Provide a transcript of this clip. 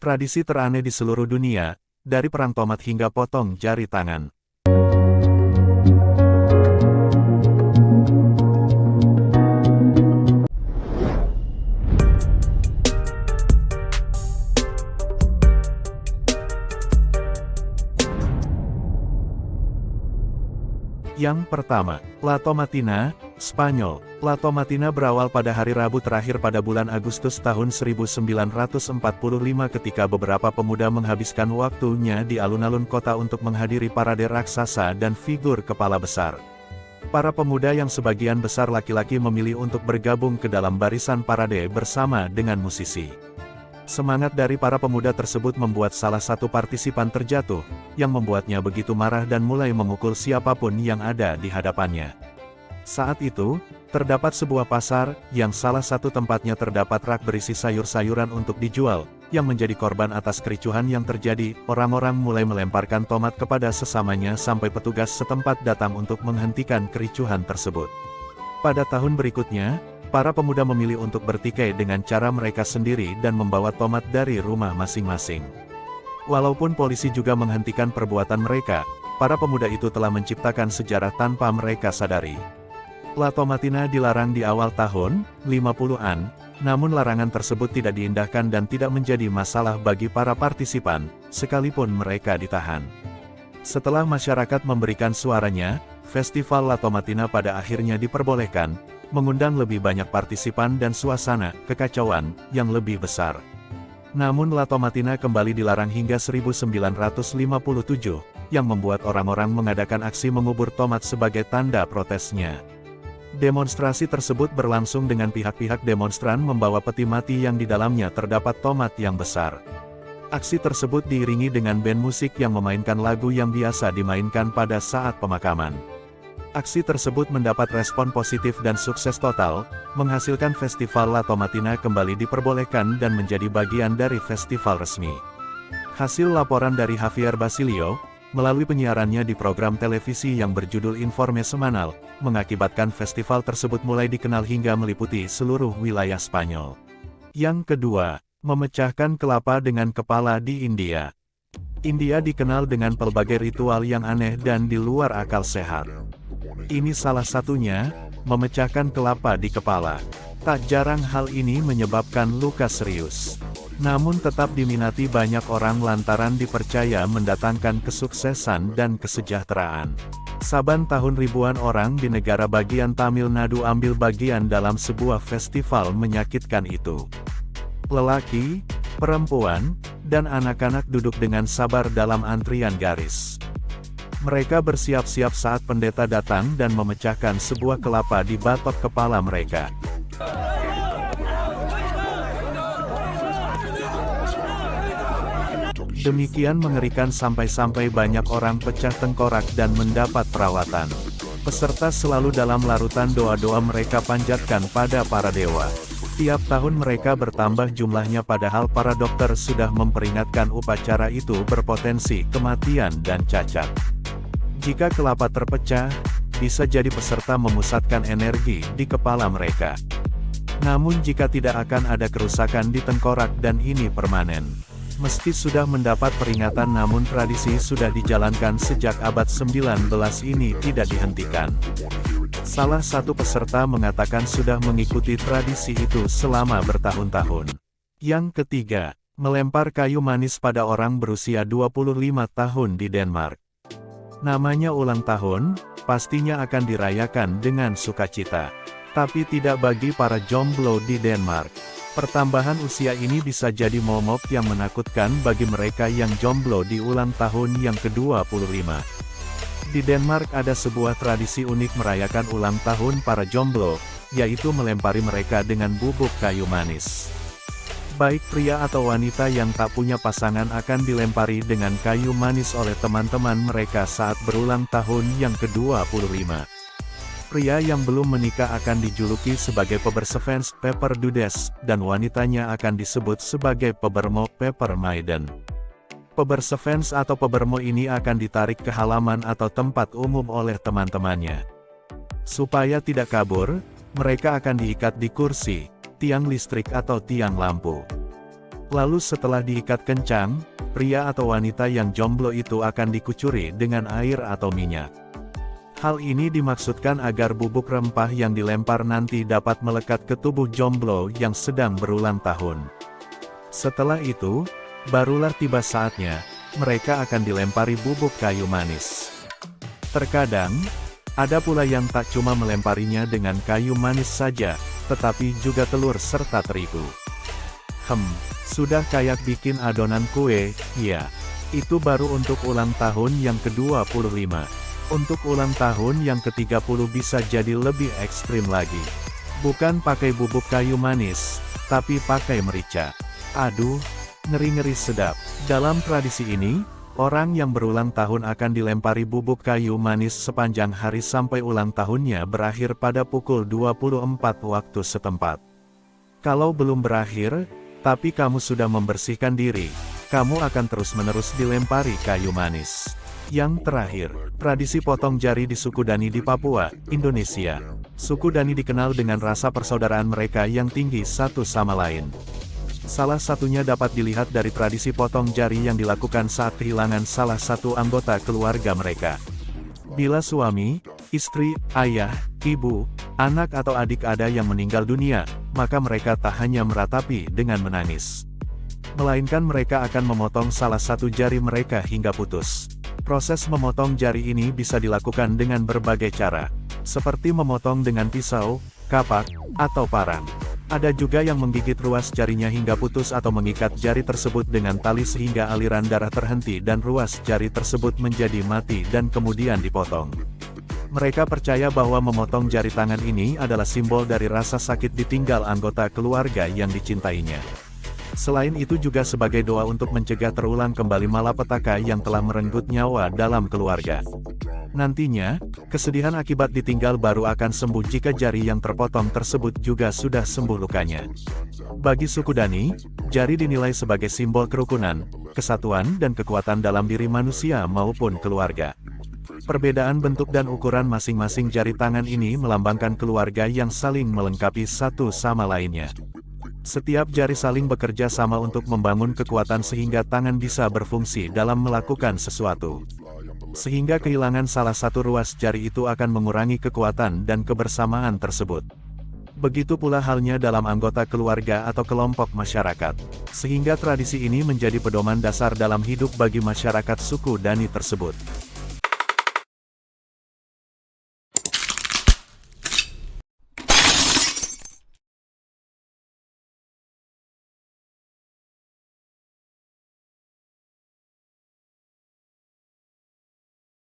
Tradisi teraneh di seluruh dunia, dari perang tomat hingga potong jari tangan. Yang pertama, La Tomatina, Spanyol. La Tomatina berawal pada hari Rabu terakhir pada bulan Agustus tahun 1945 ketika beberapa pemuda menghabiskan waktunya di alun-alun kota untuk menghadiri parade raksasa dan figur kepala besar. Para pemuda yang sebagian besar laki-laki memilih untuk bergabung ke dalam barisan parade bersama dengan musisi. Semangat dari para pemuda tersebut membuat salah satu partisipan terjatuh, yang membuatnya begitu marah dan mulai memukul siapapun yang ada di hadapannya. Saat itu, terdapat sebuah pasar, yang salah satu tempatnya terdapat rak berisi sayur-sayuran untuk dijual, yang menjadi korban atas kericuhan yang terjadi. Orang-orang mulai melemparkan tomat kepada sesamanya sampai petugas setempat datang untuk menghentikan kericuhan tersebut. Pada tahun berikutnya, para pemuda memilih untuk bertikai dengan cara mereka sendiri dan membawa tomat dari rumah masing-masing. Walaupun polisi juga menghentikan perbuatan mereka, para pemuda itu telah menciptakan sejarah tanpa mereka sadari. La Tomatina dilarang di awal tahun 50-an, namun larangan tersebut tidak diindahkan dan tidak menjadi masalah bagi para partisipan, sekalipun mereka ditahan. Setelah masyarakat memberikan suaranya, Festival La Tomatina pada akhirnya diperbolehkan, mengundang lebih banyak partisipan dan suasana kekacauan yang lebih besar. Namun La Tomatina kembali dilarang hingga 1957, yang membuat orang-orang mengadakan aksi mengubur tomat sebagai tanda protesnya. Demonstrasi tersebut berlangsung dengan pihak-pihak demonstran membawa peti mati yang di dalamnya terdapat tomat yang besar. Aksi tersebut diiringi dengan band musik yang memainkan lagu yang biasa dimainkan pada saat pemakaman. Aksi tersebut mendapat respon positif dan sukses total, menghasilkan Festival La Tomatina kembali diperbolehkan dan menjadi bagian dari festival resmi. Hasil laporan dari Javier Basilio, melalui penyiarannya di program televisi yang berjudul Informe Semanal, mengakibatkan festival tersebut mulai dikenal hingga meliputi seluruh wilayah Spanyol. Yang kedua, memecahkan kelapa dengan kepala di India. India dikenal dengan pelbagai ritual yang aneh dan di luar akal sehat. Ini salah satunya, memecahkan kelapa di kepala. Tak jarang hal ini menyebabkan luka serius. Namun tetap diminati banyak orang lantaran dipercaya mendatangkan kesuksesan dan kesejahteraan. Saban tahun ribuan orang di negara bagian Tamil Nadu ambil bagian dalam sebuah festival menyakitkan itu. Lelaki, perempuan, dan anak-anak duduk dengan sabar dalam antrian garis. Mereka bersiap-siap saat pendeta datang dan memecahkan sebuah kelapa di batok kepala mereka. Demikian mengerikan sampai-sampai banyak orang pecah tengkorak dan mendapat perawatan. Peserta selalu dalam larutan doa-doa mereka panjatkan pada para dewa. Tiap tahun mereka bertambah jumlahnya padahal para dokter sudah memperingatkan upacara itu berpotensi kematian dan cacat. Jika kelapa terpecah, bisa jadi peserta memusatkan energi di kepala mereka. Namun jika tidak akan ada kerusakan di tengkorak dan ini permanen. Meski sudah mendapat peringatan namun tradisi sudah dijalankan sejak abad 19 ini tidak dihentikan. Salah satu peserta mengatakan sudah mengikuti tradisi itu selama bertahun-tahun. Yang ketiga, melempar kayu manis pada orang berusia 25 tahun di Denmark. Namanya ulang tahun, pastinya akan dirayakan dengan sukacita. Tapi tidak bagi para jomblo di Denmark. Pertambahan usia ini bisa jadi momok yang menakutkan bagi mereka yang jomblo di ulang tahun yang ke-25. Di Denmark ada sebuah tradisi unik merayakan ulang tahun para jomblo, yaitu melempari mereka dengan bubuk kayu manis. Baik pria atau wanita yang tak punya pasangan akan dilempari dengan kayu manis oleh teman-teman mereka saat berulang tahun yang ke-25. Pria yang belum menikah akan dijuluki sebagai Pebersevens Pepper Dudes, dan wanitanya akan disebut sebagai Pebermo Pepper Maiden. Pebersevens atau Pebermo ini akan ditarik ke halaman atau tempat umum oleh teman-temannya. Supaya tidak kabur, mereka akan diikat di kursi, tiang listrik atau tiang lampu. Lalu setelah diikat kencang, pria atau wanita yang jomblo itu akan dikucuri dengan air atau minyak. Hal ini dimaksudkan agar bubuk rempah yang dilempar nanti dapat melekat ke tubuh jomblo yang sedang berulang tahun. Setelah itu, barulah tiba saatnya, mereka akan dilempari bubuk kayu manis. Terkadang, ada pula yang tak cuma melemparinya dengan kayu manis saja, tetapi juga telur serta terigu. Sudah kayak bikin adonan kue, ya. Itu baru untuk ulang tahun yang ke-25. Untuk ulang tahun yang ke-30 bisa jadi lebih ekstrim lagi. Bukan pakai bubuk kayu manis, tapi pakai merica. Aduh, ngeri-ngeri sedap. Dalam tradisi ini, orang yang berulang tahun akan dilempari bubuk kayu manis sepanjang hari sampai ulang tahunnya berakhir pada pukul 24 waktu setempat. Kalau belum berakhir, tapi kamu sudah membersihkan diri, kamu akan terus-menerus dilempari kayu manis. Yang terakhir, tradisi potong jari di suku Dani di Papua, Indonesia. Suku Dani dikenal dengan rasa persaudaraan mereka yang tinggi satu sama lain. Salah satunya dapat dilihat dari tradisi potong jari yang dilakukan saat kehilangan salah satu anggota keluarga mereka. Bila suami, istri, ayah, ibu, anak atau adik ada yang meninggal dunia, maka mereka tak hanya meratapi dengan menangis, melainkan mereka akan memotong salah satu jari mereka hingga putus. Proses memotong jari ini bisa dilakukan dengan berbagai cara, seperti memotong dengan pisau, kapak, atau parang. Ada juga yang menggigit ruas jarinya hingga putus atau mengikat jari tersebut dengan tali sehingga aliran darah terhenti dan ruas jari tersebut menjadi mati dan kemudian dipotong. Mereka percaya bahwa memotong jari tangan ini adalah simbol dari rasa sakit ditinggal anggota keluarga yang dicintainya. Selain itu juga sebagai doa untuk mencegah terulang kembali malapetaka yang telah merenggut nyawa dalam keluarga. Nantinya, kesedihan akibat ditinggal baru akan sembuh jika jari yang terpotong tersebut juga sudah sembuh lukanya. Bagi suku Dani, jari dinilai sebagai simbol kerukunan, kesatuan dan kekuatan dalam diri manusia maupun keluarga. Perbedaan bentuk dan ukuran masing-masing jari tangan ini melambangkan keluarga yang saling melengkapi satu sama lainnya. Setiap jari saling bekerja sama untuk membangun kekuatan sehingga tangan bisa berfungsi dalam melakukan sesuatu. Sehingga kehilangan salah satu ruas jari itu akan mengurangi kekuatan dan kebersamaan tersebut. Begitu pula halnya dalam anggota keluarga atau kelompok masyarakat. Sehingga tradisi ini menjadi pedoman dasar dalam hidup bagi masyarakat suku Dani tersebut.